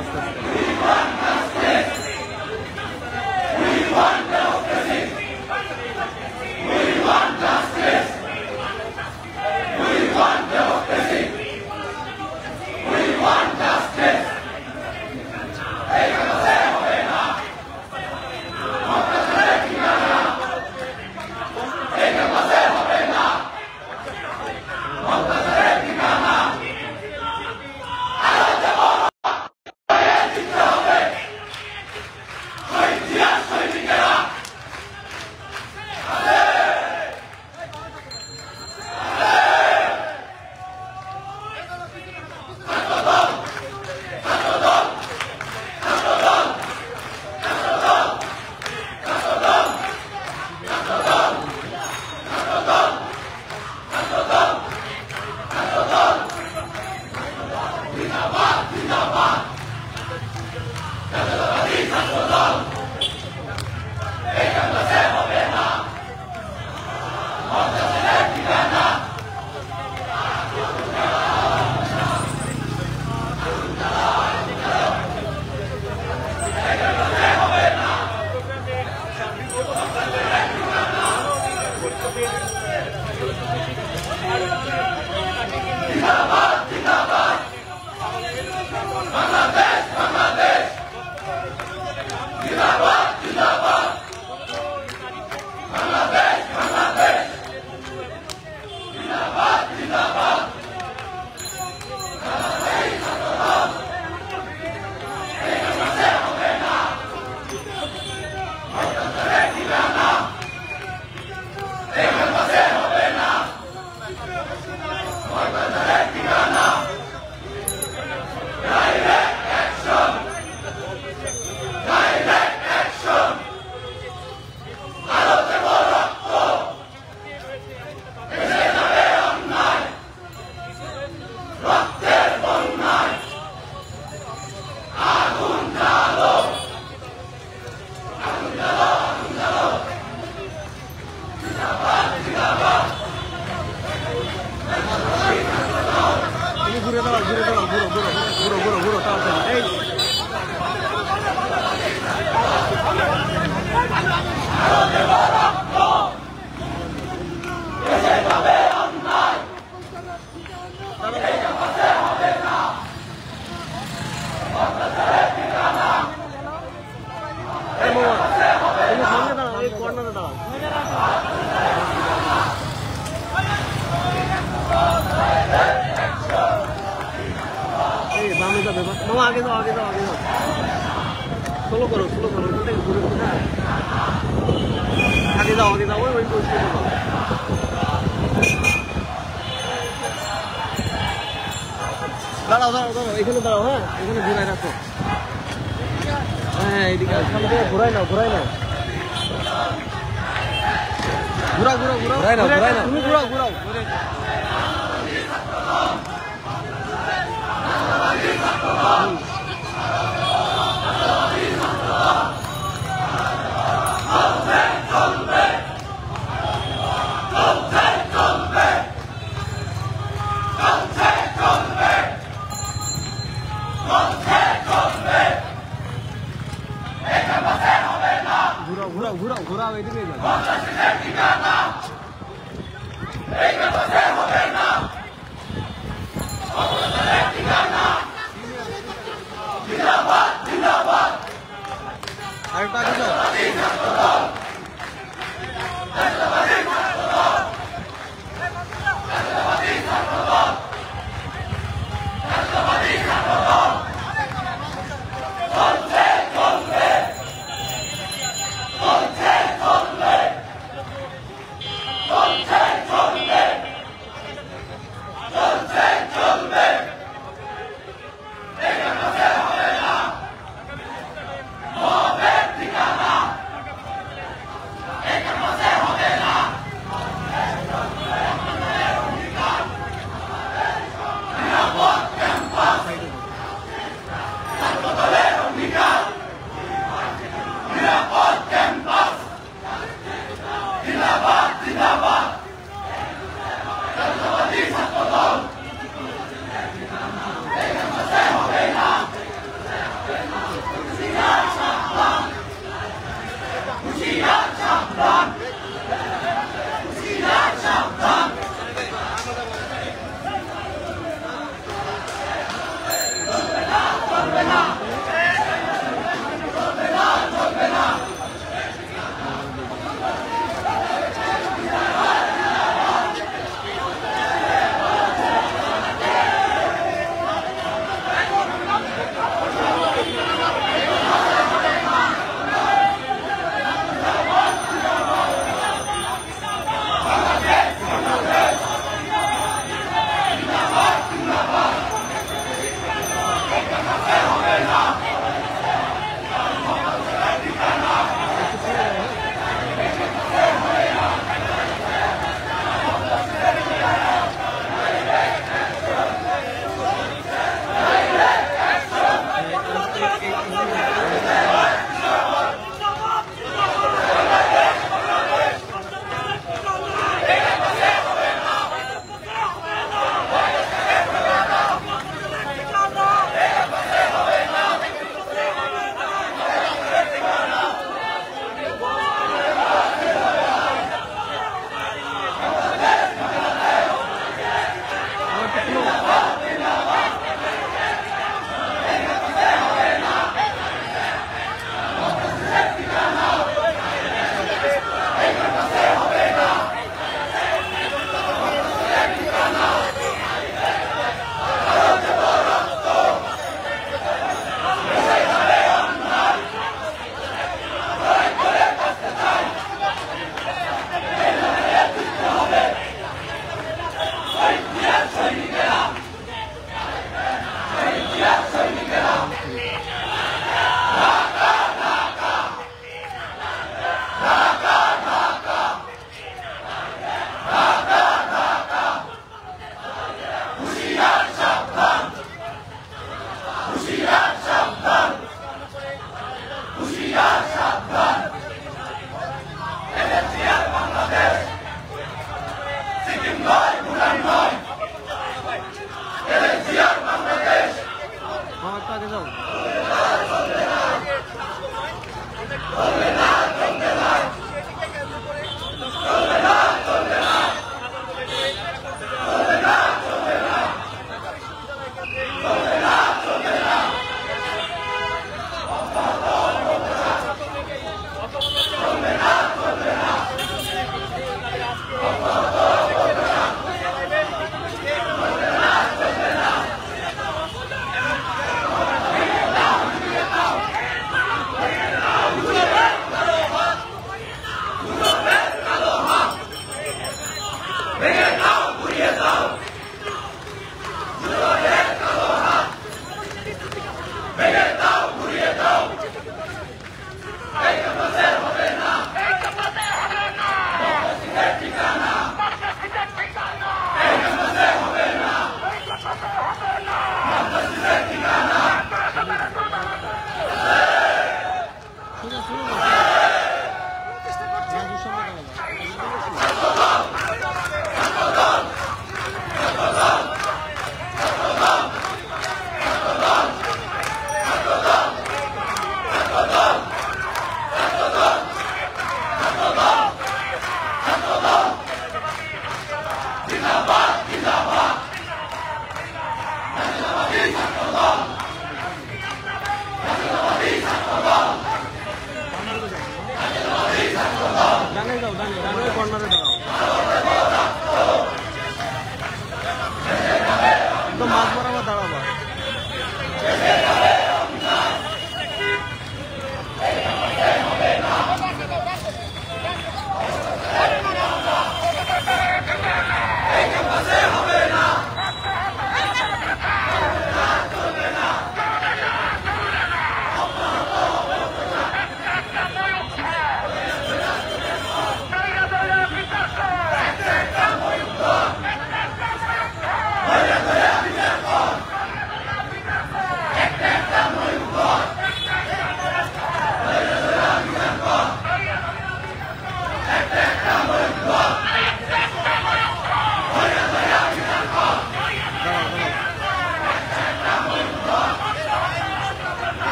আস্তে আস্তে। मामा आगे जाओ आगे जाओ आगे जाओ स्लो करो आगे जाओ वही দাঁড়াও এখানে দাঁড়াও হ্যাঁ এখানে ঘুরাই রাখো হ্যাঁ এইদিকে সামনে থেকে ঘুরাই নাও ঘুরাও তুমি ঘুরাও ঘুরাও এদিকে আরেকটা কিছু আগে যাও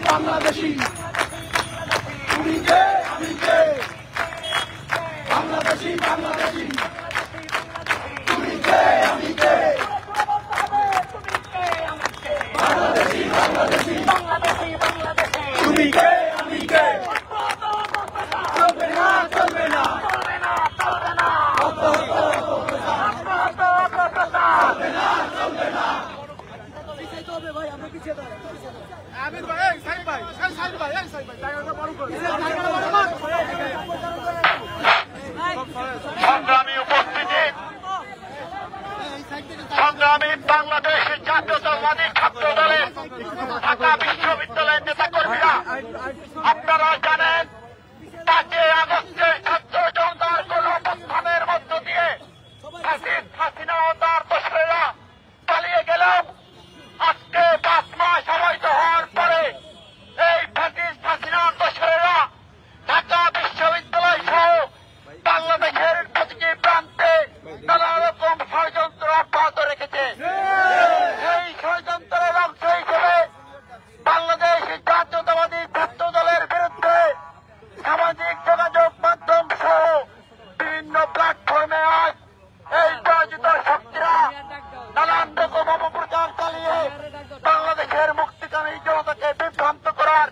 বাংলাদেশী তুমি কে আমি কে বাংলাদেশী বাংলাদেশী সংগ্রামী উপস্থিতি, সংগ্রামী বাংলাদেশ জাতীয়তাবাদী ছাত্র দলের ঢাকা বিশ্ববিদ্যালয়ের নেতাকর্মীরা, আপনারা জানেন 5 আগস্টে ছাত্র জনতার গণঅভ্যুত্থানের মধ্য দিয়ে ফ্যাসিস্ট হাসিনা ও তার দোসরেরা পালিয়ে গেলেও আজকে 5 মাস অবৈধ হওয়ার পরে এই ফ্যাসিস্ট হাসিনার দোসরেরা ঢাকা বিশ্ববিদ্যালয় সহ বাংলাদেশের প্রতিটি প্রান্তে নানা রকম ষড়যন্ত্র অব্যাহত রেখেছে। এই ষড়যন্ত্রের অংশ হিসেবে বাংলাদেশ জাতীয়তাবাদী ছাত্র দলের বিরুদ্ধে সামাজিক যোগাযোগ মাধ্যম সহ বিভিন্ন প্ল্যাটফর্মে আজ এই পরাজিত শক্তিরা নানান রকম অপপ্রচার চালিয়ে বাংলাদেশের মুক্তিকামী জনতাকে বিভ্রান্ত করার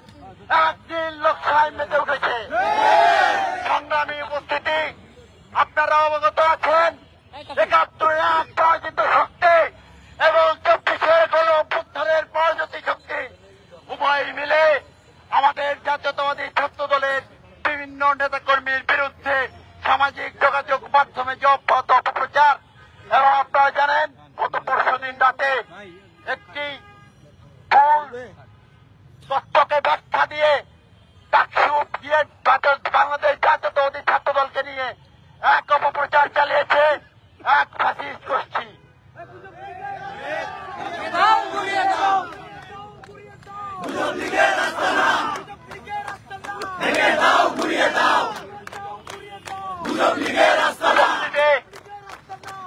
এক নীল নকশায় মেতে উঠেছে। সংগ্রামী উপস্থিতি, আপনারা অবগত আছেন ৭১ এক পরাজিত শক্তি এবং ২৪ গণঅভ্যুত্থানের পরাজিত শক্তি উভয় মিলে আমাদের জাতীয়তাবাদী ছাত্র দলের বিভিন্ন নেতাকর্মীর বিরুদ্ধে সামাজিক যোগাযোগ মাধ্যমে যে অব্যাহত অপপ্রচার, এবং আপনারা জানেন গত পরশুদিন রাতে একটি ভুল তথ্যকে ব্যাখ্যা দিয়ে ডাকসু দিয়ে বাংলাদেশ জাতীয়তাবাদী ছাত্র দলকে নিয়ে এক অপপ্রচার চালিয়েছে এক ফ্যাসিস্ট গোষ্ঠী।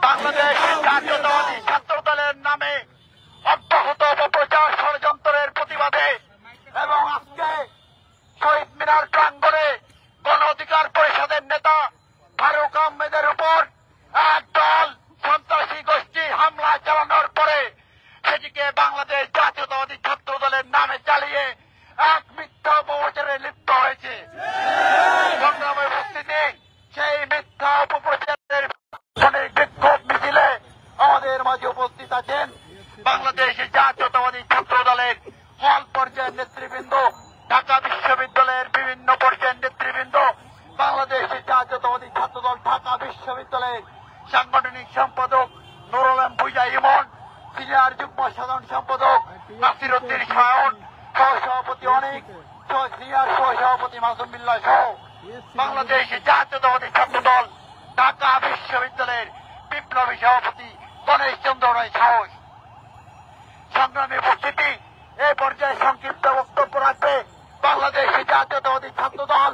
বাংলাদেশের জাতীয়তাবাদী ছাত্র দলের নামে অব্যাহত অপপ্রচার ষড়যন্ত্রের প্রতিবাদে এবং আজকে শহীদ মিনার প্রাঙ্গণে গণ অধিকার পরিষদের নেতা ফারুক আহমেদের উপর একদল সন্ত্রাসী গোষ্ঠী হামলা চালানোর পরে সেটিকে বাংলাদেশ জাতীয়তাবাদী ছাত্র দলের নামে চালিয়ে এক মিথ্যা অপপ্রচারে লিপ্ত হয়েছে। সংগ্রামী উপস্থিতি, সেই মিথ্যা অপপ্রচারের বিক্ষোভ মিছিলে আমাদের মাঝে উপস্থিত আছেন বাংলাদেশ জাতীয়তাবাদী ছাত্র দলের হল পর্যায়ের নেতৃবৃন্দ, ঢাকা বিশ্ববিদ্যালয়ের বিভিন্ন পর্যায়ের নেতৃবৃন্দ, বাংলাদেশ জাতীয়তাবাদী ছাত্র দল ঢাকা বিশ্ববিদ্যালয়ের সাংগঠনিক সম্পাদক নুরুল আলম ভুইয়া ইমন, সিনিয়র যুগ্ম সাধারণ সম্পাদক নাসির উদ্দিন সায়ন, সহসভাপতি অনিক, সিনিয়র সহসভাপতি মাসুম বিল্লাহ সহ বাংলাদেশ জাতীয়তাবাদী ছাত্র দল ঢাকা বিশ্ববিদ্যালয়ের বিপ্লবী সভাপতি গণেশ চন্দ্র রায় সাহস। সংগ্রামী উপস্থিতি, এই পর্যায়ে সংক্ষিপ্ত বক্তব্য রাখবে বাংলাদেশ জাতীয়তাবাদী ছাত্র দল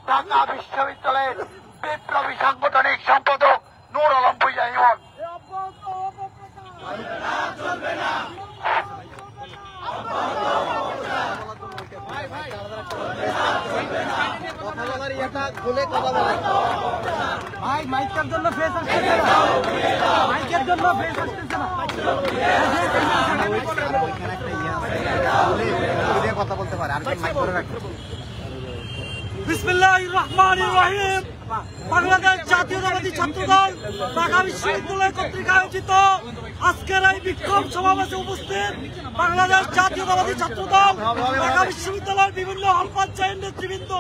ঢাকা বিশ্ববিদ্যালয়ের বিপ্লবী সাংগঠনিক সম্পাদক নূর আলম ভুইয়া ইমন। ভাই মাইকের জন্য ফেস আসতেছে না, মাইকের জন্য ফেস আসতেছে না, কথা বলতে পারে আর মাইক করে রাখবে। বিসমিল্লাহির রহমানির রহিম। বাংলাদেশ জাতীয়তাবাদী ছাত্র দল ঢাকা বিশ্ববিদ্যালয় কর্তৃক আয়োজিত আজকের এই বিক্ষোভ সমাবেশে উপস্থিত বাংলাদেশ জাতীয়তাবাদী ছাত্র দল ঢাকা বিশ্ববিদ্যালয়ের বিভিন্ন হল পর্যায়ের নেতৃবৃন্দ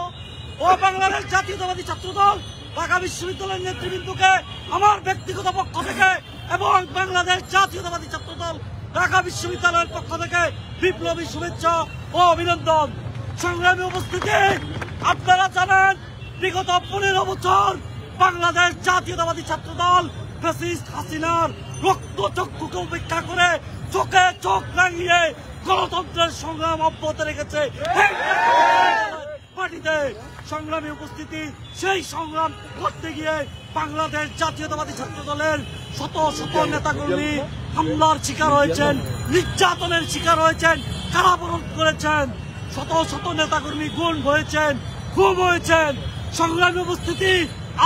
ও বাংলাদেশ জাতীয়তাবাদী ছাত্র দল ঢাকা বিশ্ববিদ্যালয়ের নেতৃবৃন্দকে আমার ব্যক্তিগত পক্ষ থেকে এবং বাংলাদেশ জাতীয়তাবাদী ছাত্র দল ঢাকা বিশ্ববিদ্যালয়ের পক্ষ থেকে বিপ্লবী শুভেচ্ছা ও অভিনন্দন। সংগ্রামী উপস্থিতি, আপনারা জানেন বিগত 15 বছর বাংলাদেশ জাতীয়তাবাদী ছাত্র দল ফ্যাসিস্ট হাসিনার রক্তচক্ষুকে উপেক্ষা করে চোখে চোখ রাঙিয়ে গণতন্ত্রের সংগ্রাম অব্যাহত রেখেছে মাটিতে। সংগ্রামী উপস্থিতি, সেই সংগ্রাম করতে গিয়ে বাংলাদেশ জাতীয়তাবাদী ছাত্র দলের শত শত নেতাকর্মী হামলার শিকার হয়েছেন, নির্যাতনের শিকার হয়েছেন, কারাবরণ করেছেন, শত শত নেতাকর্মী গুম হয়েছেন। সংগ্রামী উপস্থিতি,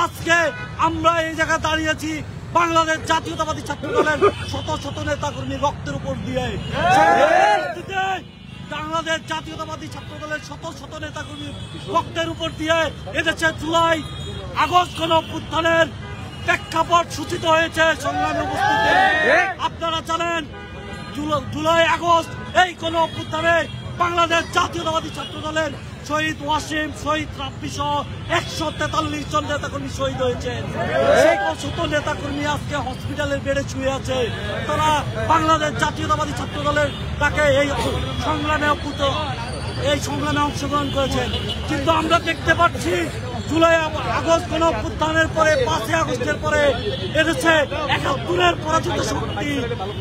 আজকে আমরা এই জায়গায় দাঁড়িয়েছি বাংলাদেশ জাতীয়তাবাদী ছাত্র দলের শত শত নেতাকর্মী রক্তের উপর দিয়ে। বাংলাদেশ জাতীয়তাবাদী ছাত্র দলের শত শত নেতাকর্মী রক্তের উপর দিয়ে এদেশে জুলাই আগস্ট গণঅভ্যুত্থানের প্রেক্ষাপট সূচিত হয়েছে। সংগ্রামী উপস্থিতি, আপনারা জানেন জুলাই আগস্ট এই গণঅভ্যুত্থানে বাংলাদেশ জাতীয়তাবাদী ছাত্র দলের শহীদ ওয়াসিম, শহীদ রাব্বি সহ 143 জন নেতাকর্মী শহীদ হয়েছেন। সেই শত নেতাকর্মী আজকে হসপিটালের বেডে শুয়ে আছে। তারা বাংলাদেশ জাতীয়তাবাদী ছাত্র দলের তাকে এই সংগ্রামে অংশগ্রহণ করেছেন। কিন্তু আমরা দেখতে পাচ্ছি জুলাই আগস্ট গণ অভ্যুত্থানের পরে 5 আগস্টের পরে এদেশে 71-এর পরাজিত শক্তি,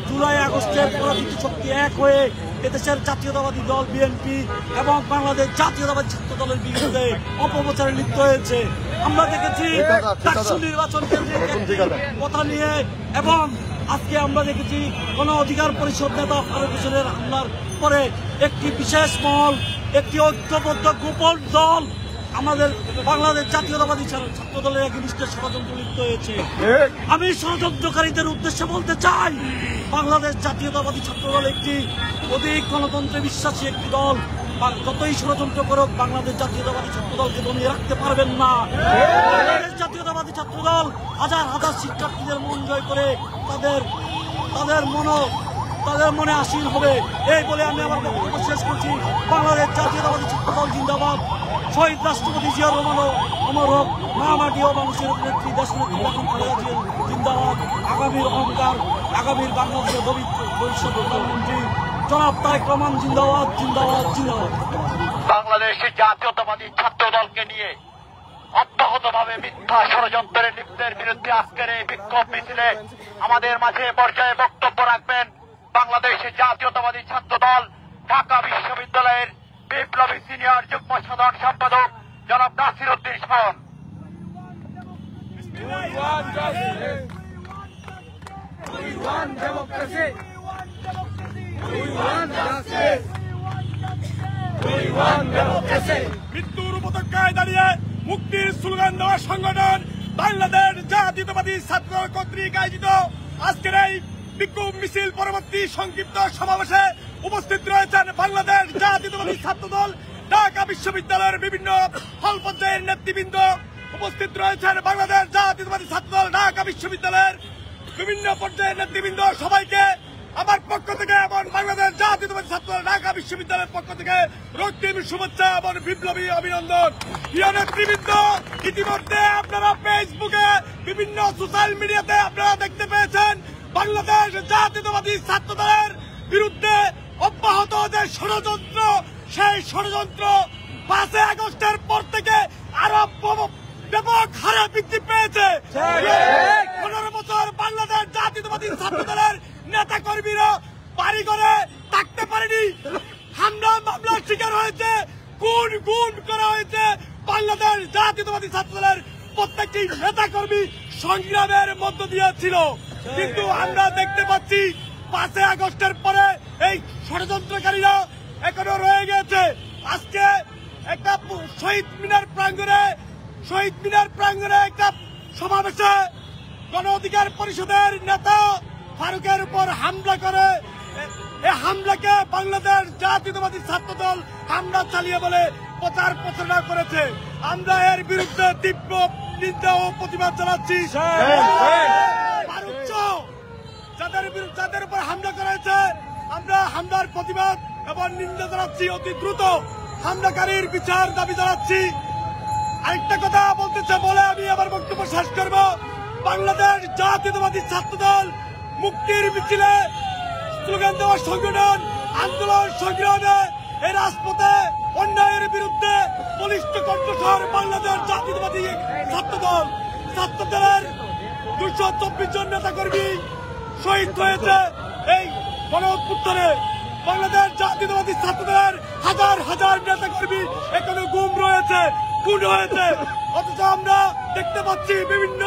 জুলাই আগস্টের পরাজিত শক্তি এক হয়ে এদেশের জাতীয়তাবাদী দল বিএনপি এবং বাংলাদেশ জাতীয়তাবাদী ছাত্র দলের বিরুদ্ধে অপপ্রচারে লিপ্ত হয়েছে। আমরা দেখেছি ডাকসু নির্বাচন কেন্দ্রের কথা নিয়ে, এবং আজকে আমরা দেখেছি গণ অধিকার পরিষদ নেতা ফারুক হোসেনের হামলার পরে একটি বিশেষ মহল, একটি ঐক্যবদ্ধ গোপন দল আমাদের বাংলাদেশ জাতীয়তাবাদী ছাত্র দলের এগেইনস্টে ষড়যন্ত্র লিপ্ত হয়েছে। আমি ষড়যন্ত্রকারীদের উদ্দেশ্যে বলতে চাই, বাংলাদেশ জাতীয়তাবাদী ছাত্র দল একটি অধিক গণতন্ত্রে বিশ্বাসী একটি দল। যতই ষড়যন্ত্র করুক বাংলাদেশ জাতীয়তাবাদী ছাত্র দলকে দমিয়ে রাখতে পারবেন না। বাংলাদেশ জাতীয়তাবাদী ছাত্র দল হাজার হাজার শিক্ষার্থীদের মন জয় করে তাদের মনে আসীন হবে। এই বলে আমি আমার বক্তব্য শেষ করছি। বাংলাদেশ জাতীয়তাবাদী ছাত্র দল জিন্দাবাদ। শহীদ রাষ্ট্রপতি জিয়া রহমান অমর হোক। মহামাটি ও মানুষের নেত্রী দেশনেত্রী বেগম খালেদা জিয়া জিন্দাবাদ। আগামীর অহংকার, আগামীর বাংলাদেশের ভবিষ্যৎ প্রধানমন্ত্রী জনাব তারেক রহমান জিন্দাবাদ, জিন্দাবাদ, জিন্দাবাদ। বাংলাদেশের জাতীয়তাবাদী ছাত্র দলকে নিয়ে অব্যাহতভাবে মিথ্যা ষড়যন্ত্রের লিপ্তের বিরুদ্ধে আজকের এই বিক্ষোভ মিছিলে আমাদের মাঝে পর্যায়ে বক্তব্য রাখবেন বাংলাদেশের জাতীয়তাবাদী ছাত্র দল ঢাকা বিশ্ববিদ্যালয়ের বিপ্লবী সিনিয়র যুগ্ম সাধারণ সম্পাদক জনাব নাসির উদ্দিন শাওন। মৃত্যুর উপত্যকায় দাঁড়িয়ে মুক্তির স্লোগান দেওয়া সংগঠন বাংলাদেশ জাতীয়তাবাদী ছাত্র দল কর্তৃক আয়োজিত আজকের এই বিক্ষোভ মিছিল পরবর্তী সংক্ষিপ্ত সমাবেশে উপস্থিত রয়েছেন বাংলাদেশ জাতীয়তাবাদী ছাত্র দল ঢাকা বিশ্ববিদ্যালয়ের বিভিন্ন হল পর্যায়ের নেতৃবৃন্দ। উপস্থিত রয়েছেন বাংলাদেশ জাতীয়তাবাদী ছাত্র দল ঢাকা বিশ্ববিদ্যালয়ের বিভিন্ন পর্যায়ের নেতৃবৃন্দ। সবাইকে আমার পক্ষ থেকে এবং বাংলাদেশ জাতীয়তাবাদী ছাত্র দল ঢাকা বিশ্ববিদ্যালয়ের পক্ষ থেকে রক্তিম শুভেচ্ছা এবং বিপ্লবী অভিনন্দন। প্রিয় নেতৃবৃন্দ, ইতিমধ্যে আপনারা ফেসবুকে বিভিন্ন সোশ্যাল মিডিয়াতে আপনারা দেখতে পেয়েছেন বাংলাদেশ জাতীয়তাবাদী ছাত্র দলের বিরুদ্ধে অব্যাহত যে ষড়যন্ত্র, সেই ষড়যন্ত্র 5 আগস্টের পর থেকে আরো ব্যাপক হারে বৃদ্ধি পেয়েছে। 15 বছর বাংলাদেশ জাতীয়তাবাদী ছাত্র দলের নেতা কর্মীরা বাড়ি ঘরে থাকতে পারেনি, হামলা মামলার শিকার হয়েছে, গুম করা হয়েছে। বাংলাদেশ জাতীয়তাবাদী ছাত্র দলের প্রত্যেকটি নেতা কর্মী সংগ্রামের মধ্য দিয়ে ছিল। কিন্তু আমরা দেখতে পাচ্ছি 5 আগস্টের পরে এই ষড়যন্ত্রকারীরা এখনো রয়ে গেছে। আজকে একটা শহীদ মিনার প্রাঙ্গণে একটা সমাবেশে গণ অধিকার পরিষদের নেতা ফারুকের উপর হামলা করে, এই হামলাকে বাংলাদেশ জাতীয়তাবাদী ছাত্র দল হামলা চালিয়ে বলে প্রচার প্রচারণা করেছে। আমরা এর বিরুদ্ধে তীব্র নিন্দা ও প্রতিবাদ জানাচ্ছি। যাদের উপর হামলা করা হয়েছে আমরা হামলার প্রতিবাদ এবং নিন্দা জানাচ্ছি। অতি দ্রুত হামলাকারীর বিচার দাবি জানাচ্ছি। আরেকটা কথা বলে আমি আমার বক্তব্য শেষ করব। বাংলাদেশ জাতীয়তাবাদী ছাত্র দল মুক্তির মিছিলে স্লোগান দেওয়া সংগঠন, আন্দোলন সংগ্রামে এই রাজপথে অন্যায়ের বিরুদ্ধে বলিষ্ঠ কণ্ঠস্বর বাংলাদেশ জাতীয়তাবাদী ছাত্র দলের 224 জন নেতা কর্মী শহীদ হয়েছে এই গণ অভ্যুত্থানে। বাংলাদেশ জাতীয়তাবাদী ছাত্র দলের হাজার হাজার নেতা কর্মী এখনো গুম রয়েছে, খুন হয়েছে। অথচ আমরা দেখতে পাচ্ছি বিভিন্ন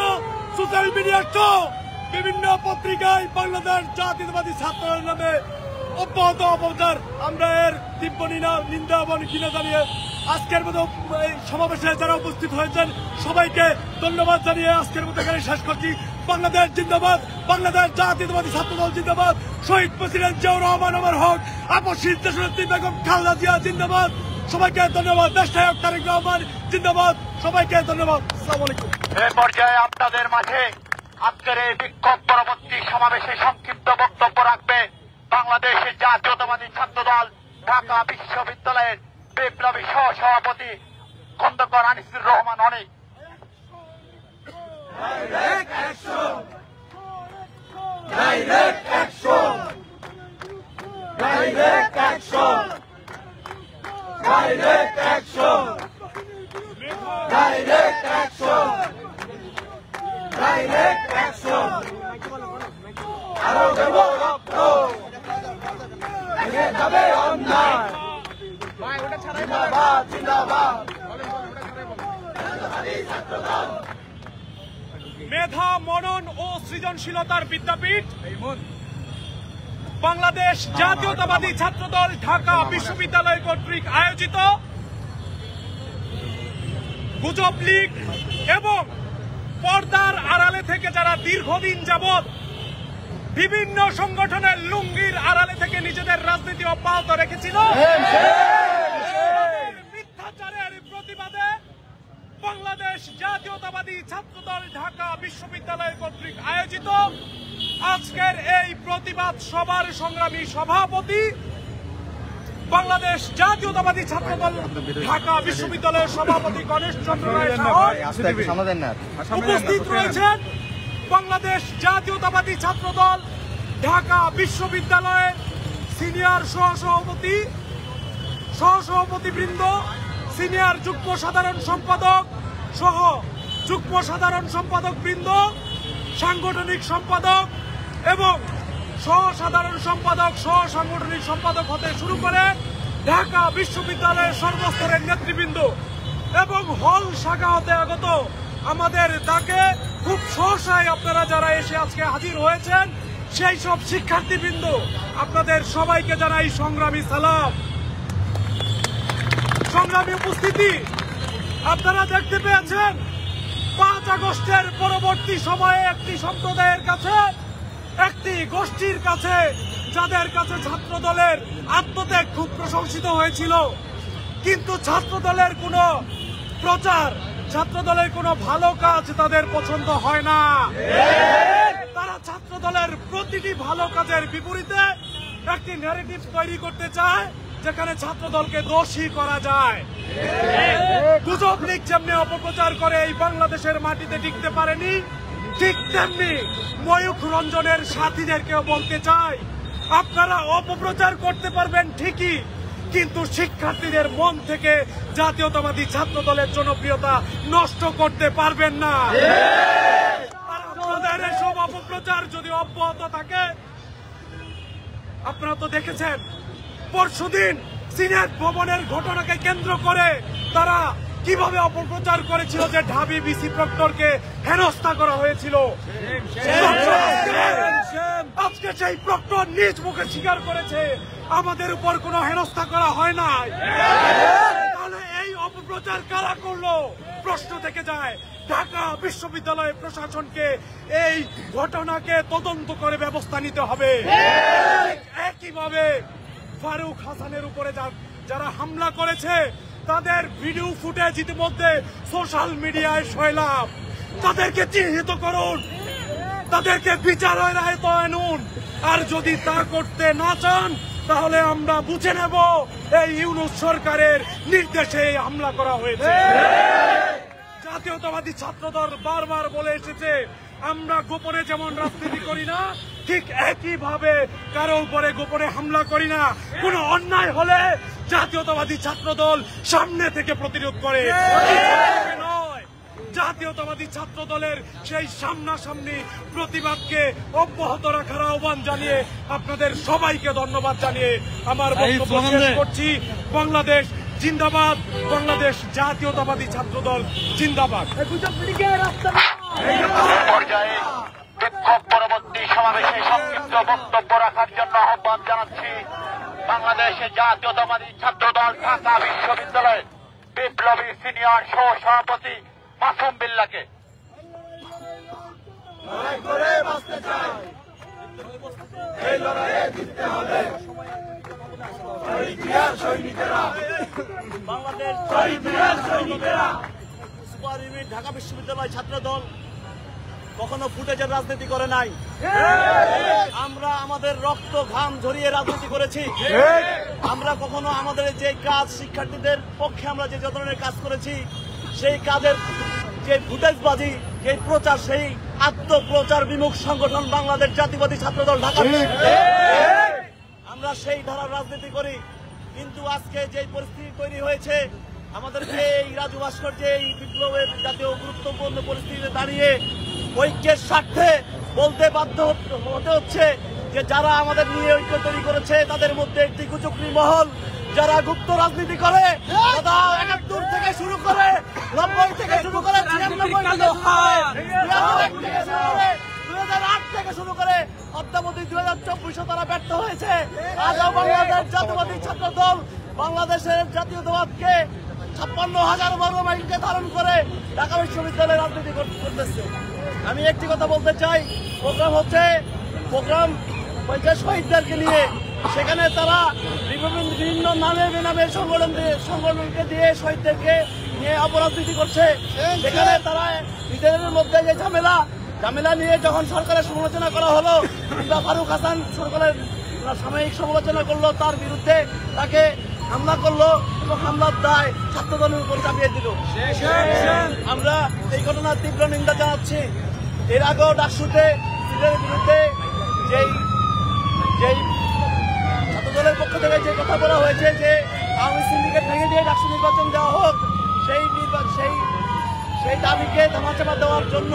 সোশ্যাল মিডিয়ার সহ বিভিন্ন পত্রিকায় বাংলাদেশ জাতীয়তাবাদী ছাত্র দলের নামে অব্যাহত অপপ্রচার। আমরা এর তীব্র নিন্দা এবং ঘৃণা জানিয়ে আজকের মতো এই সমাবেশে যারা উপস্থিত হয়েছেন সবাইকে ধন্যবাদ জানিয়ে আজকের মতো এখানে শেষ করছি। বাংলাদেশ জিন্দাবাদ, বাংলাদেশ জাতীয়তাবাদী ছাত্র দল জিন্দাবাদ, শহীদ প্রেসিডেন্ট জিয়াউর রহমান অমর হোক, আপসীর দেশনেত্রী বেগম খালেদা জিয়া জিন্দাবাদ। সবাইকে ধন্যবাদ। দেশ নায়ক তারেক রহমান জিন্দাবাদ। সবাইকে ধন্যবাদ। আসসালামু আলাইকুম। এই পর্যায়ে আপনাদের মাঝে আজকের এই বিক্ষোভ পরবর্তী সমাবেশে সংক্ষিপ্ত বক্তব্য রাখবে বাংলাদেশের জাতীয়তাবাদী ছাত্র দল ঢাকা বিশ্ববিদ্যালয়ের বিপ্লবী সহসভাপতি খন্দকার আনিসুর রহমান অনেক। মেধা, মনন ও সৃজনশীলতার বিদ্যাপীঠ বাংলাদেশ জাতীয়তাবাদী ছাত্রদল ঢাকা বিশ্ববিদ্যালয় কর্তৃক আয়োজিত গুজব লীগ এবং পর্দার আড়ালে থেকে যারা দীর্ঘদিন যাবৎ বিভিন্ন সংগঠনের লুঙ্গির আড়ালে থেকে নিজেদের রাজনীতি অব্যাহত রেখেছিল, মিথ্যাচারের প্রতিবাদে বাংলাদেশ জাতীয়তাবাদী ছাত্রদল ঢাকা বিশ্ববিদ্যালয় কর্তৃক আয়োজিত আজকের এই প্রতিবাদ সভার সংগ্রামী সভাপতি, বাংলাদেশ জাতীয়তাবাদী ছাত্রদল ঢাকা বিশ্ববিদ্যালয়ের সভাপতি গণেশ চন্দ্র রায় উপস্থিত রয়েছেন। বাংলাদেশ জাতীয়তাবাদী ছাত্রদল ঢাকা বিশ্ববিদ্যালয়ের সিনিয়র সহসভাপতিবৃন্দ, সিনিয়র যুগ্ম সাধারণ সম্পাদক সহ যুগ্ম সাধারণ সম্পাদক বৃন্দ, সাংগঠনিক সম্পাদক এবং সহ সাধারণ সম্পাদক, সহ সাংগঠনিক সম্পাদক হতে শুরু করে ঢাকা বিশ্ববিদ্যালয়ের সর্বস্তরের নেতৃবৃন্দ এবং হল শাখা হতে আগত আমাদের ডাকে খুব সহসায় আপনারা যারা এসে আজকে হাজির হয়েছেন, সেই সব শিক্ষার্থীবৃন্দ, আপনাদের সবাইকে জানাই সংগ্রামী সালাম। সংগ্রামী উপস্থিতি, আপনারা দেখতে পেয়েছেন 5 আগস্টের পরবর্তী সময়ে একটি সম্প্রদায়ের কাছে, একটি গোষ্ঠীর কাছে, যাদের কাছে ছাত্র দলের আত্মত্যাগ খুব প্রশংসিত হয়েছিল, কিন্তু ছাত্র দলের কোনো প্রচার, ছাত্র দলের কোনো ভালো কাজ তাদের পছন্দ হয় না। তারা ছাত্র দলের প্রতিটি ভালো কাজের বিপরীতে একটি ন্যারেটিভ তৈরি করতে চায় যেখানে ছাত্র দলকে দোষী করা যায়। গুজব লীগ যেমনি অপপ্রচার করে এই বাংলাদেশের মাটিতে টিকতে পারেনি, ঠিক তেমনি ময়ূখ রঞ্জনের সাথীদেরকেও বলতে চাই, আপনারা অপপ্রচার করতে পারবেন ঠিকই, কিন্তু শিক্ষার্থীদের মন থেকে জাতীয়তাবাদী ছাত্র দলের জনপ্রিয়তা নষ্ট করতে পারবেন না। আপনাদের এসব অপপ্রচার যদি অব্যাহত থাকে, আপনারা তো দেখেছেন পরশুদিন সিনেট ভবনের ঘটনাকে কেন্দ্র করে তারা কিভাবে অপপ্রচার করেছিল যে ঢাবি বিসি প্রক্টরকে হেনস্থা করা হয়েছিল। আজকে সেই প্রক্টর নিজ মুখে স্বীকার করেছে আমাদের উপর কোনো হেনস্থা করা হয় নাই। তাহলে এই অপপ্রচার কারা করলো প্রশ্ন থেকে যায়। ঢাকা বিশ্ববিদ্যালয় প্রশাসনকে এই ঘটনাকে তদন্ত করে ব্যবস্থা নিতে হবে। একইভাবে ফারুক হাসানের উপরে যারা হামলা করেছে তাদের ভিডিও ফুটেজ ইতিমধ্যে সোশ্যাল মিডিয়ায় সয়লাভ। তাদেরকে চিহ্নিত করুন, তাদেরকে বিচারের আওতায় আনুন। আর যদি তা করতে না চান তাহলে আমরা বুঝে নেব এই ইউনূস সরকারের নির্দেশে হামলা করা হয়েছে। জাতীয়তাবাদী ছাত্রদল বারবার বলে এসেছে, আমরা গোপনে যেমন রাজনীতি করি না, ঠিক একইভাবে কারো উপরে গোপনে হামলা করি না। কোনো অন্যায় হলে জাতীয়তাবাদী ছাত্রদল সামনে থেকে প্রতিরোধ করে, নয়। জাতীয়তাবাদী ছাত্র দলের সেই সামনাসামনি প্রতিবাদকে অব্যাহত রাখার আহ্বান জানিয়ে আপনাদের সবাইকে ধন্যবাদ জানিয়ে আমার বক্তব্য শেষ করছি। বাংলাদেশ জিন্দাবাদ, বাংলাদেশ জাতীয়তাবাদী ছাত্রদল জিন্দাবাদ। পর্যায়ে বিক্ষোভ পরবর্তী সমাবেশে সংক্ষিপ্ত বক্তব্য রাখার জন্য আহ্বান জানাচ্ছি বাংলাদেশের জাতীয়তাবাদী ছাত্রদল ঢাকা বিশ্ববিদ্যালয়ের বিপ্লবী সিনিয়র সহ সভাপতি মাসুম বিল্লাহকে। বাংলাদেশ সুপার ইউনিট ঢাকা বিশ্ববিদ্যালয় ছাত্রদল কখনো ফুটেজের রাজনীতি করে নাই। আমরা আমাদের রক্ত ঘাম ঝরিয়ে রাজনীতি করেছি। আমরা কখনো আমাদের যে কাজ, শিক্ষার্থীদের পক্ষে আমরা যে ধরনের কাজ করেছি, সেই কাজের যে ফুটেজবাজি, যে প্রচার, সেই আত্মপ্রচার বিমুখ সংগঠন বাংলাদেশ জাতীয়বাদী ছাত্রদল ঢাকা। আমরা সেই ধারার রাজনীতি করি। কিন্তু আজকে যে পরিস্থিতি তৈরি হয়েছে, আমাদেরকে এই রাজু ভাস্কর্যে এই বিপ্লবের জাতীয় গুরুত্বপূর্ণ পরিস্থিতিতে দাঁড়িয়ে ঐক্যের স্বার্থে বলতে বাধ্য হতে হচ্ছে যে যারা আমাদের নিয়ে ঐক্য তৈরি করেছে তাদের মধ্যে একটি কুচক্রী মহল, যারা গুপ্ত রাজনীতি করে, তারা ৭১ থেকে শুরু করে ৯০ থেকে শুরু করে ২০০৮ থেকে শুরু করে অদ্যাবধি ২০২৪ তারা ব্যর্থ হয়েছে। আজও বাংলাদেশ জাতীয়বাদী ছাত্র দল বাংলাদেশের জাতীয়তাবাদকে ৫৬,০০০ বর্গ মাইলকে ধারণ করে ঢাকা বিশ্ববিদ্যালয়ে রাজনীতি করতেছে। আমি একটি কথা বলতে চাই, প্রোগ্রাম হচ্ছে শহীদদেরকে নিয়ে, সেখানে তারা বিভিন্ন নামে বেনামে সংগঠনকে দিয়ে শহীদদেরকে নিয়ে অপরাজনীতি করছে। সেখানে তারা নিজেদের মধ্যে যে ঝামেলা নিয়ে যখন সরকারের সমালোচনা করা হলো, কিংবা ফারুক হাসান সরকারের সাময়িক সমালোচনা করলো, তার বিরুদ্ধে তাকে হামলা করলো এবং হামলার দায় ছাত্রদলের উপর চাপিয়ে দিল। আমরা এই ঘটনার তীব্র নিন্দা জানাচ্ছি। এর আগেও ডাকসুতে সিলের বিরুদ্ধে যেই ছাত্রদলের পক্ষ থেকে যে কথা বলা হয়েছে যে আওয়ামী সিন্ডিকেট ভেঙে দিয়ে ডাকসু নির্বাচন দেওয়া হোক, সেই দাবিকে ধামাচাপা দেওয়ার জন্য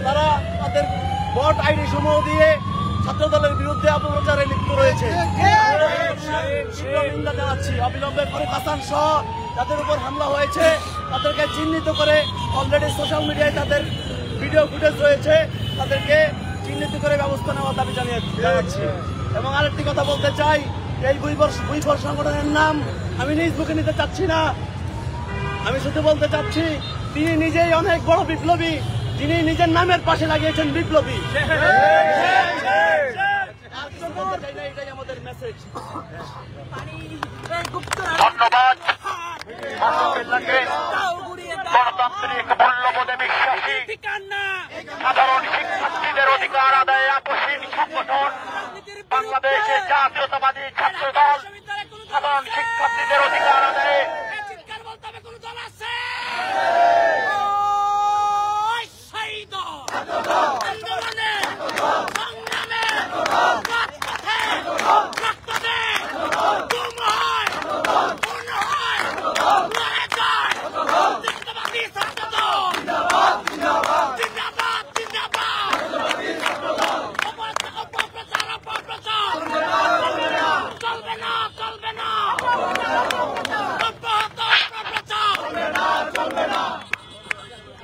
তারা তাদের ভোট আইডি সমূহ দিয়ে ছাত্রদলের বিরুদ্ধে অপপ্রচারে লিপ্ত রয়েছে। নিন্দা জানাচ্ছি। অবিলম্বে ফারুক হাসান সহ যাদের উপর হামলা হয়েছে তাদেরকে চিহ্নিত করে, অলরেডি সোশ্যাল মিডিয়ায় তাদের ভিডিও ফুটেজ রয়েছে, তাদেরকে চিহ্নিত করে ব্যবস্থা নেওয়ার দাবি জানাচ্ছি। এবং আরেকটি কথা বলতে চাই, এই বুইফর সংগঠনের নাম আমি নিজ মুখে নিতে চাচ্ছি না। আমি শুধু বলতে চাচ্ছি, তিনি নিজেই অনেক বড় বিপ্লবী, যিনি নিজের নামের পাশে লাগিয়েছেন বিপ্লবী। এটাই আমাদের মেসেজ। ধন্যবাদ গণতান্ত্রিক মূল্যবোধে বিশ্বাসী সাধারণ শিক্ষার্থীদের অধিকার আদায়ে আপোষহীন সংগঠন বাংলাদেশের জাতীয়তাবাদী ছাত্র দল সাধারণ শিক্ষার্থীদের অধিকার আদায়ে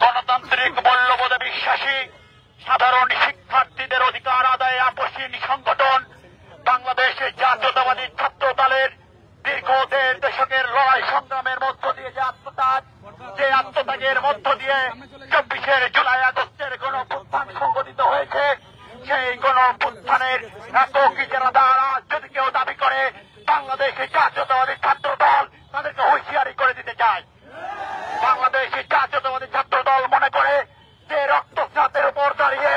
গণতান্ত্রিক মূল্যবোধে বিশ্বাসী সাধারণ শিক্ষার্থীদের অধিকার আদায়ে আপোষহীন সংগঠন বাংলাদেশের জাতীয়তাবাদী ছাত্র দলের দীর্ঘ ১.৫ দশকের লড়াই সংগ্রামের মধ্য দিয়ে যে আত্মত্যাগের মধ্য দিয়ে ২৪ জুলাই আগস্টের গণঅভ্যুত্থান সংগঠিত হয়েছে, সেই গণঅভ্যুত্থানের একক ইজারাদার যদি কেউ দাবি করে বাংলাদেশের জাতীয়তাবাদী ছাত্র দল তাদেরকে হুঁশিয়ারি করে দিতে চায়। বাংলাদেশের জাতীয়তাবাদী ছাত্র দল মনে করে যে রক্তস্নাতের উপর দাঁড়িয়ে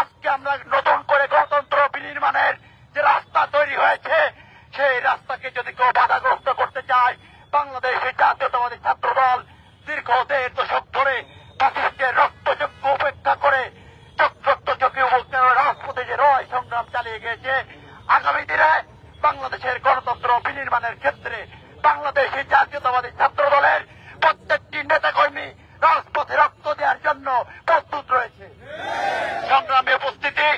আজকে আমরা নতুন করে গণতন্ত্র বিনির্মাণের যে রাস্তা তৈরি হয়েছে, সেই রাস্তাকে যদি কেউ বাধাগ্রস্ত করতে চায়, বাংলাদেশের জাতীয়তাবাদী ছাত্র দল দীর্ঘ ১.৫ দশক ধরে ফ্যাসিস্টের রক্তযজ্ঞ উপেক্ষা করে রাজপথে যে লড়াই সংগ্রাম চালিয়ে গিয়েছে, আগামী দিনে বাংলাদেশের গণতন্ত্র বিনির্মাণের ক্ষেত্রে বাংলাদেশের জাতীয়তাবাদী ছাত্র দলের প্রত্যেকটি নেতাকর্মী রাজপথে রক্ত দেওয়ার জন্য প্রস্তুত রয়েছে। সংগ্রামী উপস্থিতি,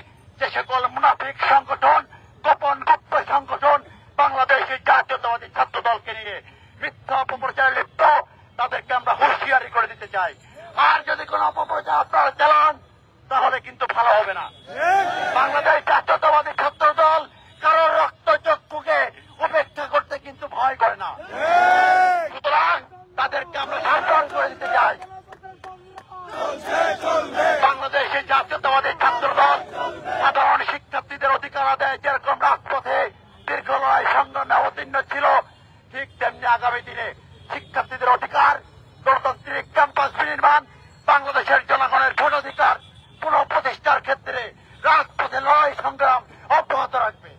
যে সকল মুনাফিক সংগঠন, গোপন গুপ্ত সংগঠন বাংলাদেশের জাতীয়তাবাদী ছাত্র দলকে নিয়ে মিথ্যা অপপ্রচারে লিপ্ত, তাদেরকে আমরা হুঁশিয়ারি করে দিতে চাই। আর যদি কোন অপপ্রচার আপনারা চালান তাহলে কিন্তু ভালো হবে না। বাংলাদেশ জাতীয়তাবাদী ছাত্র দল কারোর রক্তচক্ষুকে উপেক্ষা করতে কিন্তু ভয় করে না। সুতরাং তাদেরকে আমরা সাবধান করে দিতে চাই। বাংলাদেশের জাতীয়তাবাদী ছাত্র দল সাধারণ শিক্ষার্থীদের অধিকার আদায় যেরকম রাজপথে দীর্ঘ লড়াই সংগ্রামে অবতীর্ণ ছিল, ঠিক তেমনি আগামী দিনে শিক্ষার্থীদের অধিকার, গণতান্ত্রিক ক্যাম্পাস বিনির্মাণ, বাংলাদেশের জনগণের ভোটাধিকার পুনঃপ্রতিষ্ঠার ক্ষেত্রে রাজপথে লড়াই সংগ্রাম অব্যাহত রাখবে।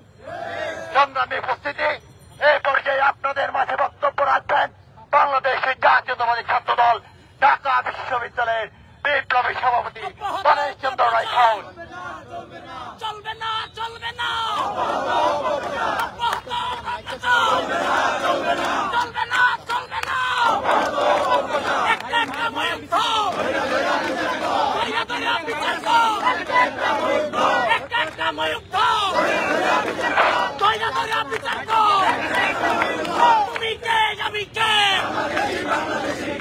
সংগ্রামী উপস্থিতি, এই পর্যায়ে আপনাদের মাঝে বক্তব্য রাখবেন বাংলাদেশের জাতীয়তাবাদী ছাত্র দল ঢাকা বিশ্ববিদ্যালয়ের বিপ্লবী সভাপতি গণেশ চন্দ্র রায় খান। চলবে না, চলবে না, চলবে না, চলবে না। একটা ময়ূর একটা ময়ূর তুমি কে, আমি কে?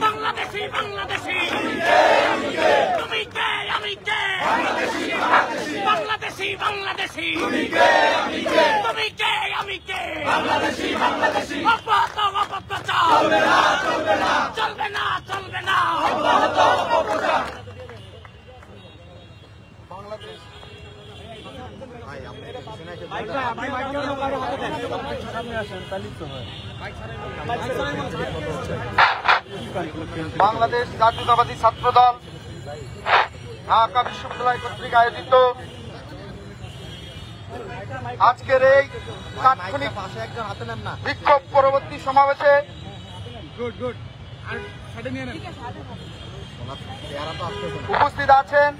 বাংলাদেশি, বাংলাদেশি। তুমি কে, আমি কে? বাংলাদেশি, বাংলাদেশি। তুমি কে, আমি কে? অব্যাহত অপপ্রচার চলবে না, চলবে না। বাংলাদেশ জাতীয়তাবাদী ছাত্র দল ঢাকা বিশ্ববিদ্যালয় কর্তৃক আয়োজিত আজকের এই তাৎক্ষণিক বিক্ষোভ পরবর্তী সমাবেশে উপস্থিত আছেন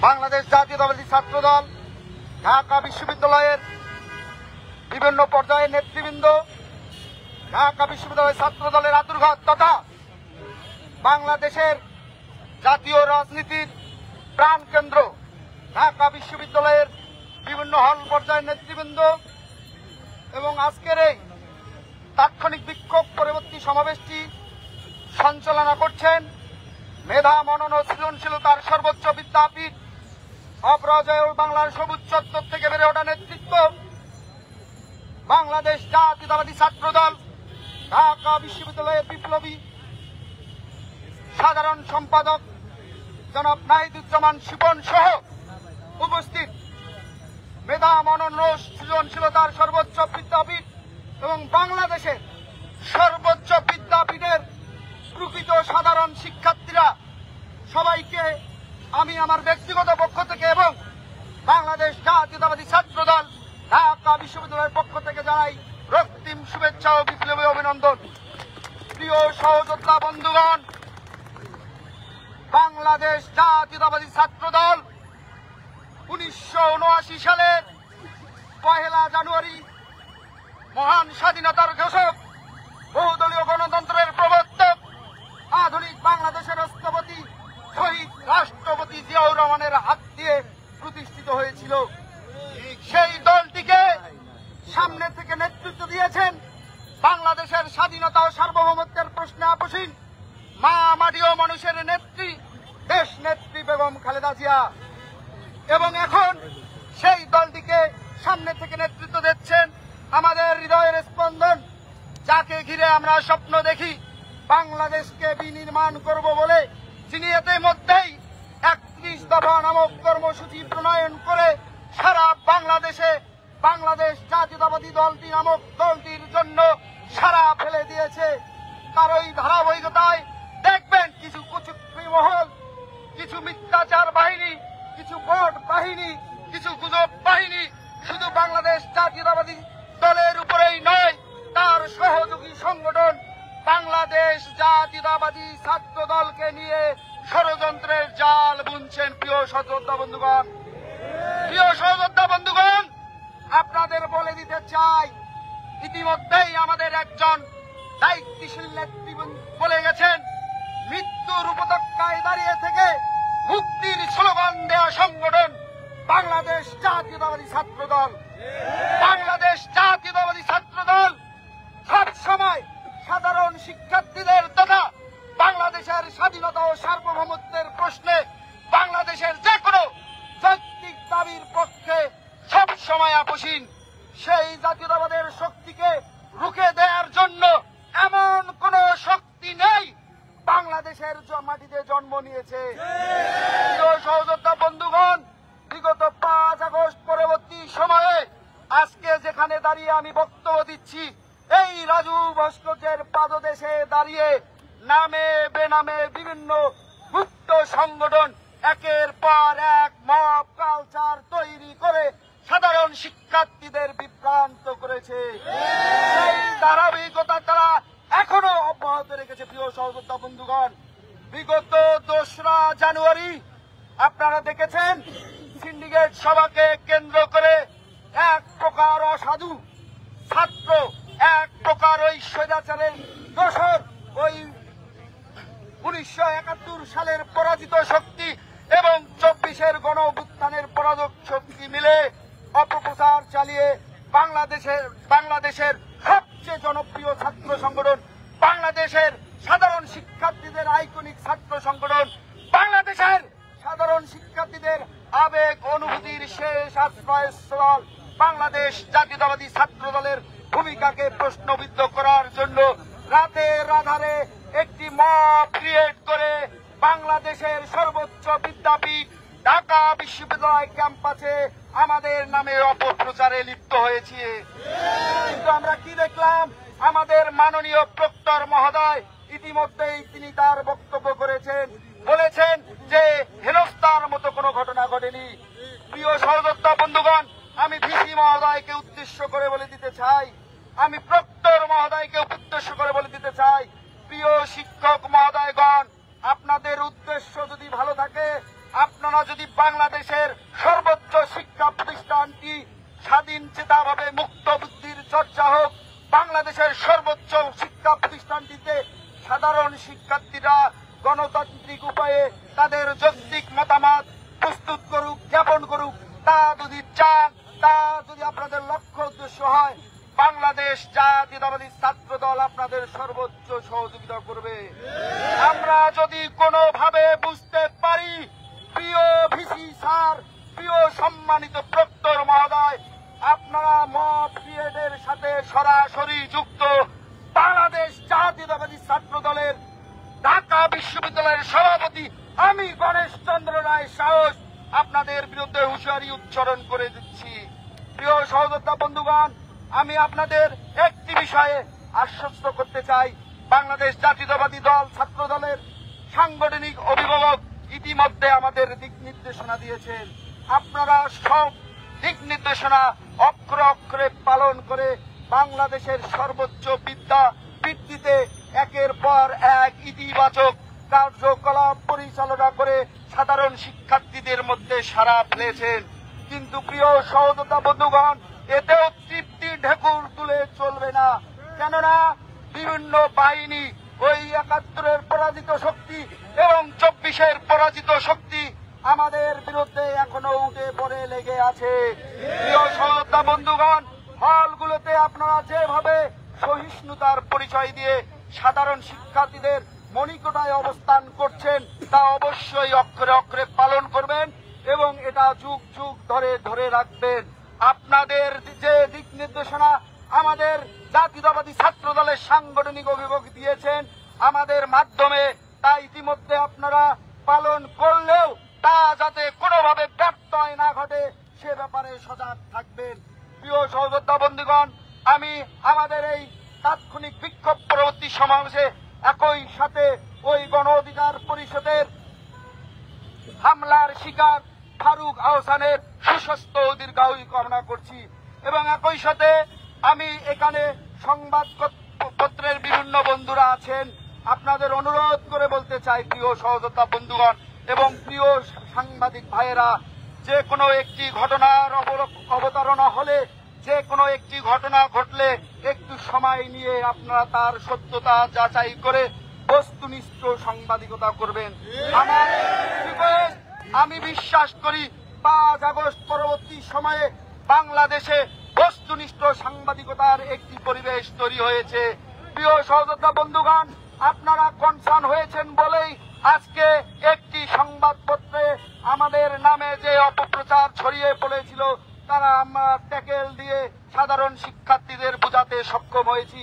বাংলাদেশ জাতীয়তাবাদী ছাত্র দল ঢাকা বিশ্ববিদ্যালয়ের বিভিন্ন পর্যায়ের নেতৃবৃন্দ, ঢাকা বিশ্ববিদ্যালয় ছাত্র দলের আতুরঘাত তথা বাংলাদেশের জাতীয় রাজনীতির প্রাণকেন্দ্র ঢাকা বিশ্ববিদ্যালয়ের বিভিন্ন হল পর্যায়ের নেতৃবৃন্দ এবং আজকের এই তাৎক্ষণিক বিক্ষোভ পরবর্তী সমাবেশটি সঞ্চালনা করছেন মেধা, মনন ও সৃজনশীলতার সর্বোচ্চ বিদ্যাপীঠ অপরাজয় বাংলার সবুজ চত্বর থেকে বেড়ে ওঠা নেতৃত্ব বাংলাদেশ জাতীয়তাবাদী ছাত্র দল ঢাকা বিশ্ববিদ্যালয়ের বিপ্লবী সাধারণ সম্পাদক জনাব নাহিদুজ্জামান শিপন সহ উপস্থিত মেধা, মনন ও সৃজনশীলতার সর্বোচ্চ বিদ্যাপীঠ এবং বাংলাদেশের সর্বোচ্চ বিদ্যাপীঠের প্রকৃত সাধারণ শিক্ষার্থীরা সবাইকে আমি আমার ব্যক্তিগত পক্ষ থেকে এবং বাংলাদেশ জাতীয়তাবাদী ছাত্র দল ঢাকা বিশ্ববিদ্যালয়ের পক্ষ থেকে জানাই রক্তিম শুভেচ্ছা ও বিপ্লবী অভিনন্দন। প্রিয় সহযোদ্ধা বন্ধুগণ, বাংলাদেশ জাতীয়তাবাদী ছাত্র দল 1979 সালের 1 জানুয়ারি মহান স্বাধীনতার ঘোষক, বহুদলীয় গণতন্ত্রের প্রবর্তক, আধুনিক বাংলাদেশের স্থপতি শহীদ রাষ্ট্রপতি জিয়াউর রহমানের হাত দিয়ে প্রতিষ্ঠিত হয়েছিল। সেই দলটিকে সামনে থেকে নেতৃত্ব দিয়েছেন বাংলাদেশের স্বাধীনতা ও সার্বভৌমত্বের প্রশ্নে আপসীন মা মাটি ও মানুষের নেত্রী, দেশ নেত্রী বেগম খালেদা জিয়া। এবং এখন সেই দলটিকে সামনে থেকে নেতৃত্ব দিচ্ছেন আমাদের হৃদয়ের স্পন্দন, যাকে ঘিরে আমরা স্বপ্ন দেখি বাংলাদেশকে বিনির্মাণ করব বলে, যিনি ইতিমধ্যেই 31 দফা নামক কর্মসূচি প্রণয়ন করে সারা বাংলাদেশে বাংলাদেশ জাতীয়তাবাদী দলটি নামক দলটির জন্য সারা ফেলে দিয়েছে। তার ওই ধারাবাহিকতায় দেখবেন কিছু কুচক্রী মহল, কিছু মিথ্যাচার বাহিনী, কিছু বট বাহিনী, কিছু গুজব বাহিনী শুধু বাংলাদেশ জাতীয়তাবাদী দলের উপরেই নয়, তার সহযোগী সংগঠন বাংলাদেশ জাতীয়তাবাদী ছাত্র দলকে নিয়ে ষড়যন্ত্রের জাল বুনছেন। প্রিয় সহযোদ্ধা বন্ধুগণ, আপনাদের বলে দিতে চাই, ইতিমধ্যেই আমাদের একজন দায়িত্বশীল নেতৃবৃন্দ বলে গেছেন, মৃত্যুর উপত্যকায় দাঁড়িয়ে থেকে মুক্তির স্লোগান দেওয়া সংগঠন বাংলাদেশ জাতীয়তাবাদী ছাত্র দল। বাংলাদেশ জাতীয়তাবাদী ছাত্র দল সব সময় সাধারণ শিক্ষার্থীদের তথা বাংলাদেশের স্বাধীনতা ও সার্বভৌমত্বের প্রশ্নে বাংলাদেশের যে কোনো যৌক্তিক দাবির পক্ষে সব সময় আপসীন। সেই জাতীয়তাবাদের শক্তিকে রুখে দেওয়ার জন্য এমন কোন শক্তি নেই বাংলাদেশের মাটিতে জন্ম নিয়েছে। প্রিয় সহযোদ্ধা বন্ধুগণ, বিগত 5 আগস্ট পরবর্তী সময়ে আজকে যেখানে দাঁড়িয়ে আমি বক্তব্য দিচ্ছি, এই রাজু ভাস্কর্যের পাদদেশে দাঁড়িয়ে নামে বেনামে বিভিন্ন গুপ্ত সংগঠন একের পর এক মব কালচার তৈরি করে সাধারণ শিক্ষার্থীদের বিভ্রান্ত করেছে। সেই ধারাবাহিকতা তারা এখনো অব্যাহত রেখেছে। প্রিয় সহযোদ্ধা বন্ধুগণ, বিগত 2রা জানুয়ারি আপনারা দেখেছেন সিন্ডিকেট সভাকে কেন্দ্র করে এক প্রকার অসাধু ছাত্র, এক প্রকার ওই স্বৈরাচারের দোসর, ওই 1971 সালের পরাজিত শক্তি এবং 24-এর গণ অভ্যুত্থানের পরাজক শক্তি মিলে অপপ্রচার চালিয়ে বাংলাদেশের সবচেয়ে জনপ্রিয় ছাত্র সংগঠন, বাংলাদেশের সাধারণ শিক্ষার্থীদের আইকনিক ছাত্র সংগঠন, বাংলাদেশের সাধারণ শিক্ষার্থীদের আবেগ অনুভূতির শেষ আশ্রয়স্থল বাংলাদেশ জাতীয়তাবাদী ছাত্র দলের ভূমিকাকে প্রশ্নবিদ্ধ করার জন্য রাতের আধারে একটি মব ক্রিয়েট করে বাংলাদেশের সর্বোচ্চ বিদ্যাপীঠ ঢাকা বিশ্ববিদ্যালয় ক্যাম্পাসে আমাদের নামে অপপ্রচারে লিপ্ত হয়েছে। কিন্তু আমরা কি দেখলাম? আমাদের মাননীয় প্রক্টর মহোদয় ইতিমধ্যেই তিনি তার বক্তব্য করেছেন, বলেছেন যে হেনস্থার মতো কোনো ঘটনা ঘটেনি। প্রিয় সহযোদ্ধা বন্ধুগণ, আমি ভিসি মহোদয়কে উদ্দেশ্য করে বলে দিতে চাই, আমি প্রক্টর মহোদয়কে উদ্দেশ্য করে বলে দিতে চাই, প্রিয় শিক্ষক মহোদয়গণ, আপনাদের উদ্দেশ্য যদি ভালো থাকে, আপনারা যদি বাংলাদেশের সর্বোচ্চ শিক্ষা প্রতিষ্ঠানটি স্বাধীন চেতাভাবে মুক্ত বুদ্ধির চর্চা হোক, বাংলাদেশের সর্বোচ্চ শিক্ষা প্রতিষ্ঠানটিতে সাধারণ শিক্ষার্থীরা গণতান্ত্রিক উপায়ে তাদের যৌক্তিক মতামত প্রস্তুত করুক, জ্ঞাপন করুক, তা যদি চান, তা যদি আপনাদের লক্ষ্য উদ্দেশ্য হয়, বাংলাদেশ জাতীয়তাবাদী ছাত্র দল আপনাদের সর্বোচ্চ সহযোগিতা করবে। আমরা যদি কোনোভাবে বুঝতে পারি, প্রিয় ভিসি স্যার, প্রিয় সম্মানিত প্রক্টর মহোদয়, আপনারা মব ক্রিয়েটের সাথে সরাসরি যুক্ত, বাংলাদেশ জাতীয়তাবাদী ছাত্র দলের ঢাকা বিশ্ববিদ্যালয়ের সভাপতি আমি গণেশ চন্দ্র রায় সাহস আপনাদের বিরুদ্ধে হুঁশিয়ারি উচ্চারণ করে দিচ্ছি। প্রিয় সহযোদ্ধা বন্ধুগণ, আমি আপনাদের একটি বিষয়ে আশ্বস্ত করতে চাই, বাংলাদেশ জাতীয়তাবাদী দল ছাত্র দলের সাংগঠনিক অভিভাবক ইতিমধ্যে আমাদের দিক নির্দেশনা দিয়েছেন। আপনারা সব দিক নির্দেশনা অক্ষরে অক্ষরে পালন করে বাংলাদেশের সর্বোচ্চ বিদ্যা ভিত্তিতে একের পর এক ইতিবাচক কার্যকলাপ পরিচালনা করে সাধারণ শিক্ষার্থীদের মধ্যে সাড়া ফেলেছেন। কিন্তু প্রিয় সহযোদ্ধা বন্ধুগণ, এতেও তৃপ্তি ঢেকুর তুলে চলবে না, কেননা বিভিন্ন বাহিনী, ওই 71-এর পরাজিত শক্তি এবং 24-এর পরাজিত শক্তি আমাদের বিরুদ্ধে এখনো উঠে পড়ে লেগে আছে। প্রিয় সহযোদ্ধা বন্ধুগণ, হলগুলোতে আপনারা যেভাবে সহিষ্ণুতার পরিচয় দিয়ে সাধারণ শিক্ষার্থীদের মনিকটায় অবস্থান করছেন, তা অবশ্যই অক্ষরে অক্ষরে পালন করবেন এবং এটা যুগ যুগ ধরে ধরে রাখবেন। আপনাদের যে দিক নির্দেশনা আমাদের জাতীয়তাবাদী ছাত্র দলের সাংগঠনিক অভিভাবক দিয়েছেন আমাদের মাধ্যমে, তা ইতিমধ্যে আপনারা পালন করলেও তা যাতে কোনোভাবে ব্যত্যয় না ঘটে সে ব্যাপারে সজাগ থাকবেন। প্রিয় সহযোদ্ধা বন্ধুগণ, আমি আমাদের এই তাৎক্ষণিক বিক্ষোভ পরবর্তী সমাবেশে একই সাথে ওই গণ অধিকার পরিষদের হামলার শিকার ফারুক আহসানের সুস্বাস্থ্য ও দীর্ঘায়ু কামনা করছি এবং একই সাথে আমি এখানে সংবাদপত্রের বিভিন্ন বন্ধুরা আছেন, আপনাদের অনুরোধ করে বলতে চাই, প্রিয় সহযোদ্ধা বন্ধুগণ এবং প্রিয় সাংবাদিক ভাইয়েরা, যে কোনো একটি ঘটনার অবতারণা হলে, যে কোনো একটি ঘটনা ঘটলে একটু সময় নিয়ে আপনারা তার সত্যতা যাচাই করে বস্তুনিষ্ঠ সাংবাদিকতা করবেন। আমার রিকোয়েস্ট, আমি বিশ্বাস করি 5 আগস্ট পরবর্তী সময়ে বাংলাদেশে বস্তুনিষ্ঠ সাংবাদিকতার একটি পরিবেশ তৈরি হয়েছে। প্রিয় সহযোদ্ধা বন্ধুগণ, আপনারা কনসার্ন হয়েছেন বলেই আজকে একটি সংবাদপত্রে আমাদের নামে যে অপপ্রচার ছড়িয়ে পড়েছিল তারা আমরা ট্যাকেল দিয়ে সাধারণ শিক্ষার্থীদের বোঝাতে সক্ষম হয়েছি।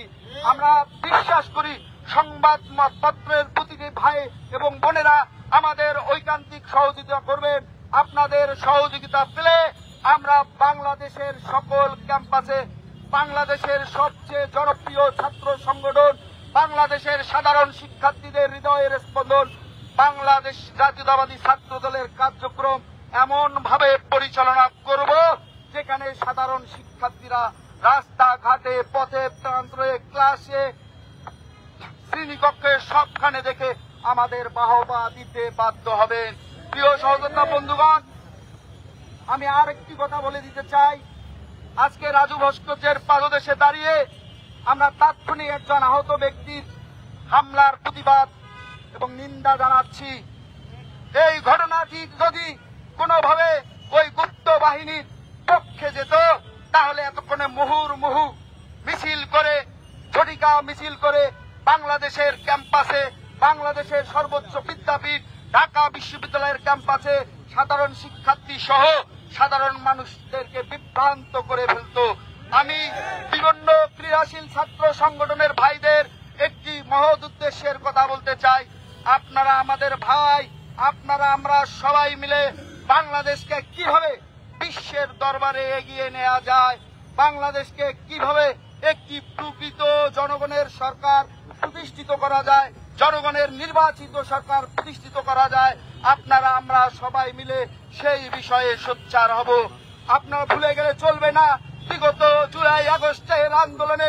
আমরা বিশ্বাস করি সংবাদপত্রের প্রতিটি ভাই এবং বোনেরা আমাদের ঐকান্তিক সহযোগিতা করবেন। আপনাদের সহযোগিতা পেলে আমরা বাংলাদেশের সকল ক্যাম্পাসে বাংলাদেশের সবচেয়ে জনপ্রিয় ছাত্র সংগঠন, বাংলাদেশের সাধারণ শিক্ষার্থীদের হৃদয়ের স্পন্দন, বাংলাদেশ জাতীয়তাবাদী ছাত্র দলের কার্যক্রম এমন ভাবে পরিচালনা করব যেখানে সাধারণ শিক্ষার্থীরা রাস্তাঘাটে, পথে, প্রান্তরে, ক্লাসে, শ্রেণীকক্ষে সবখানে দেখে আমাদের বাহবা দিতে বাধ্য হবেন। প্রিয় সহযোদ্ধা বন্ধুগণ, আমি আর একটি কথা বলে দিতে চাই। আজকে রাজু ভাস্কর্যের পাদদেশে দাঁড়িয়ে আমরা তাৎক্ষণিক একজন আহত ব্যক্তির হামলার প্রতিবাদ এবং নিন্দা জানাচ্ছি। এই ঘটনাটি যদি কোনোভাবে ওই গুপ্ত বাহিনীর পক্ষে যেত তাহলে এতক্ষণে মুহুর্মুহু মিছিল করে, ঝটিকা মিছিল করে বাংলাদেশের ক্যাম্পাসে, বাংলাদেশের সর্বোচ্চ বিদ্যাপীঠ ঢাকা বিশ্ববিদ্যালয়ের ক্যাম্পাসে সাধারণ শিক্ষার্থী সহ সাধারণ মানুষদেরকে বিভ্রান্ত করে ফেলত। আমি বিভিন্ন ক্রিয়াশীল ছাত্র সংগঠনের ভাইদের একটি মহৎ উদ্দেশ্যের কথা বলতে চাই। আপনারা আমাদের ভাই, আপনারা আমরা সবাই মিলে বাংলাদেশকে কিভাবে বিশ্বের দরবারে এগিয়ে নেওয়া যায়, বাংলাদেশকে কিভাবে একটি প্রকৃত জনগণের সরকার প্রতিষ্ঠিত করা যায়, জনগণের নির্বাচিত সরকার প্রতিষ্ঠিত করা যায়, আপনারা আমরা সবাই মিলে সেই বিষয়ে সোচ্চার হব। আপনারা ভুলে গেলে চলবে না, বিগত জুলাই আগস্টের আন্দোলনে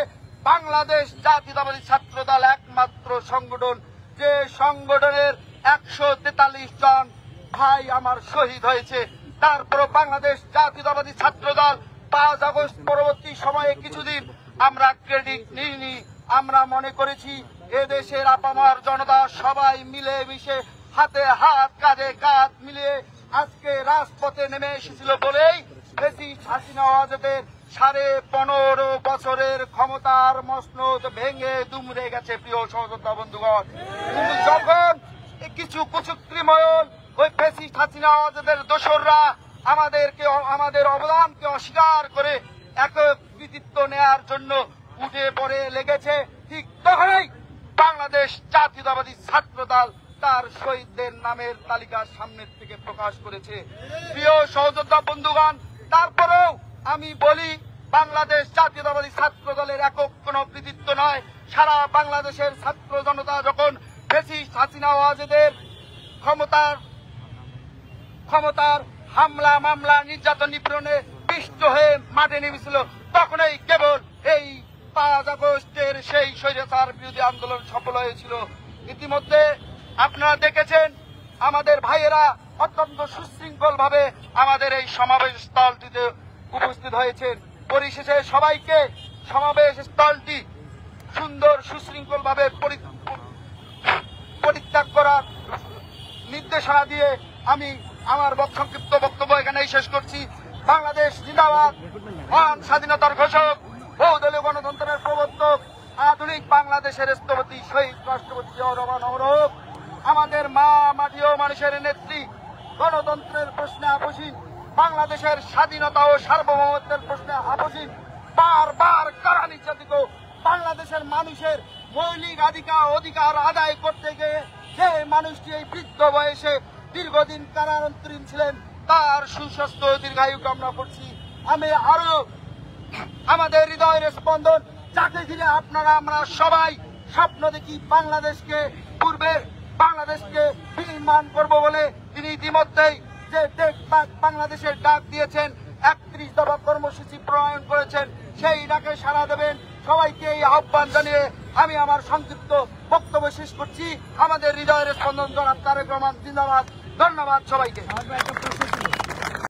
বাংলাদেশ জাতীয়তাবাদী ছাত্র দল একমাত্র সংগঠন যে সংগঠনের 143 জন ভাই আমার শহীদ হয়েছে। তারপর বাংলাদেশ জাতীয়তাবাদী ছাত্র দল 5 আগস্ট পরবর্তী সময়ে কিছুদিন আমরা ক্রেডিট নিইনি। আমরা মনে করেছি এদেশের আপামর জনতা সবাই মিলে মিশে হাতে হাত, কাঁধে কাঁধ মিলিয়ে আজকে রাজপথে নেমে এসেছিল বলেই ফ্যাসিস্ট হাসিনা ওয়াজেদের 15.5 বছরের ক্ষমতার মসনদ ভেঙে দুমড়ে গেছে। প্রিয় সহযোদ্ধা বন্ধুগণ, কিন্তু যখন কিছু কুচক্রিময়ন ওই ফ্যাসিস্ট হাসিনা ওয়াজেদের দোসররা আমাদের অবদানকে অস্বীকার করে একক কৃতিত্ব নেয়ার জন্য উঠে পড়ে লেগেছে, ঠিক তখনই বাংলাদেশ জাতীয়তাবাদী ছাত্র দল তার শহীদদের নামের তালিকা সামনের থেকে প্রকাশ করেছে। প্রিয় সহযোদ্ধা বন্ধুগণ, তারপরেও আমি বলি বাংলাদেশ জাতীয়তাবাদী ছাত্র দলের একক কোন কৃতিত্ব নয়। সারা বাংলাদেশের ছাত্র জনতা যখন ফ্যাসিস্ট হাসিনা ওয়াজেদের ক্ষমতার হামলা, মামলা, নির্যাতন, নিপীড়নে পিষ্ট হয়ে মাঠে নেমেছিল, তখনই কেবল এই 5 আগস্টের সেই স্বৈরাচার বিরোধী আন্দোলন সফল হয়েছিল। ইতিমধ্যে আপনারা দেখেছেন আমাদের ভাইয়েরা অত্যন্ত সুশৃঙ্খল ভাবে আমাদের এই সমাবেশ স্থলটিতে উপস্থিত হয়েছেন। পরিশেষে সবাইকে সমাবেশ স্থলটি সুন্দর সুশৃঙ্খল ভাবে পরিত্যাগ করার নির্দেশনা দিয়ে আমি আমার সংক্ষিপ্ত বক্তব্য এখানেই শেষ করছি। বাংলাদেশ জিন্দাবাদ, মহান স্বাধীনতার ঘোষক, বহুদলীয় গণতন্ত্রের প্রবর্তক, আধুনিক বাংলাদেশের স্থপতি শহীদ রাষ্ট্রপতি জিয়াউর রহমান অমর। আমাদের মা মাটি ও মানুষের নেত্রী, গণতন্ত্রের প্রশ্নে আপোষহীন, বাংলাদেশের স্বাধীনতা ও সার্বভৌমত্বের প্রশ্নে আপোষহীন, বারবার কারা নির্যাতিত বাংলাদেশের মানুষের মৌলিক অধিকার আদায় করতে গিয়ে যে মানুষটি এই বৃদ্ধ বয়সে দীর্ঘদিন কারান্তরীণ ছিলেন তার সুস্বাস্থ্য দীর্ঘায়ু কামনা করছি। আমি আরো আমাদের হৃদয়ের স্পন্দন যাকে ঘিরে আপনারা আমরা সবাই স্বপ্ন দেখি বাংলাদেশকে বিনির্মাণ করব বলে তিনি ইতিমধ্যেই যে বাংলাদেশের ডাক দিয়েছেন, 31 দফা কর্মসূচি প্রণয়ন করেছেন, সেই ডাকে সাড়া দেবেন। সবাইকে এই আহ্বান জানিয়ে আমি আমার সংক্ষিপ্ত বক্তব্য শেষ করছি। আমাদের হৃদয়ের স্পন্দন জনাব তারেক রহমান জিন্দাবাদ। ধন্যবাদ সবাইকে।